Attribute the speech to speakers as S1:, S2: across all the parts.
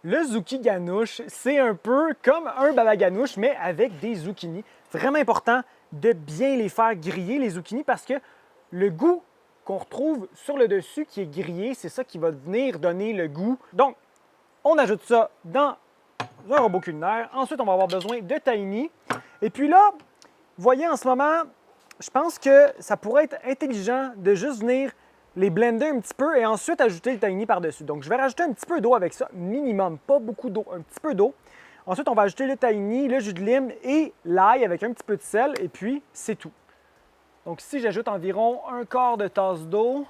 S1: Le zucchini ganoush, c'est un peu comme un baba ganoush, mais avec des zucchinis. C'est vraiment important de bien les faire griller, les zucchinis, parce que le goût qu'on retrouve sur le dessus qui est grillé, c'est ça qui va venir donner le goût. Donc, on ajoute ça dans un robot culinaire. Ensuite, on va avoir besoin de tahini. Et puis là, vous voyez en ce moment, je pense que ça pourrait être intelligent de juste venir les blender un petit peu et ensuite ajouter le tahini par-dessus. Donc, je vais rajouter un petit peu d'eau avec ça, minimum, pas beaucoup d'eau, un petit peu d'eau. Ensuite, on va ajouter le tahini, le jus de lime et l'ail avec un petit peu de sel et puis c'est tout. Donc ici, j'ajoute environ un quart de tasse d'eau.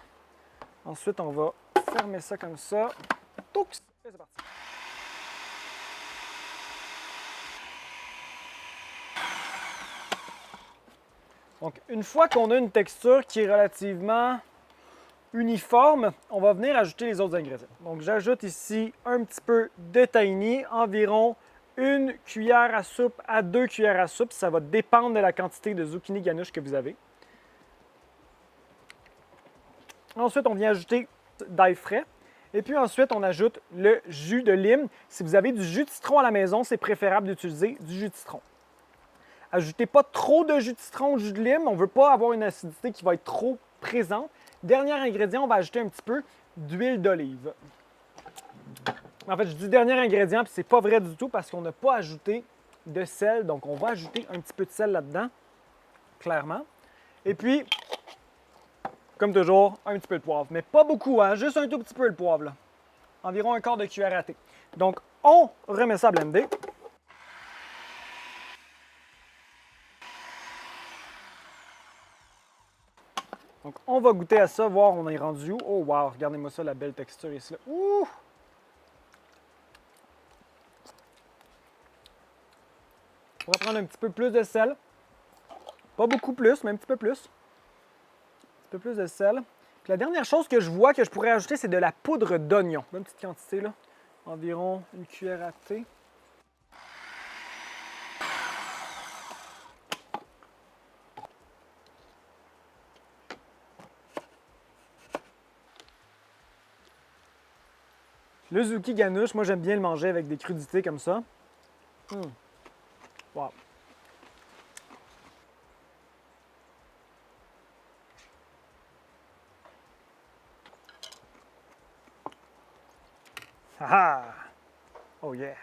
S1: Ensuite, on va fermer ça comme ça. Touc! Et c'est parti. Donc, une fois qu'on a une texture qui est relativement uniforme, on va venir ajouter les autres ingrédients. Donc, j'ajoute ici un petit peu de tahini, environ une cuillère à soupe à 2 cuillères à soupe. Ça va dépendre de la quantité de zucchini ganoush que vous avez. Ensuite, on vient ajouter d'ail frais. Et puis ensuite, on ajoute le jus de lime. Si vous avez du jus de citron à la maison, c'est préférable d'utiliser du jus de citron. Ajoutez pas trop de jus de citron ou de jus de lime. On ne veut pas avoir une acidité qui va être trop présente. Dernier ingrédient, on va ajouter un petit peu d'huile d'olive. En fait, je dis dernier ingrédient, puis c'est pas vrai du tout parce qu'on n'a pas ajouté de sel. Donc, on va ajouter un petit peu de sel là-dedans, clairement. Et puis, comme toujours, un petit peu de poivre. Mais pas beaucoup, hein? Juste un tout petit peu le poivre, là. Environ un quart de cuillère à thé. Donc, on remet ça à blender. Donc, on va goûter à ça, voir on est rendu où. Oh, wow! Regardez-moi ça, la belle texture ici. Là. Ouh! On va prendre un petit peu plus de sel. Pas beaucoup plus, mais un petit peu plus. Un petit peu plus de sel. Puis la dernière chose que je vois que je pourrais ajouter, c'est de la poudre d'oignon. Une petite quantité, là. Environ une cuillère à thé. Le zucchini ganoush, moi j'aime bien le manger avec des crudités comme ça. Wow. Ah! Oh yeah!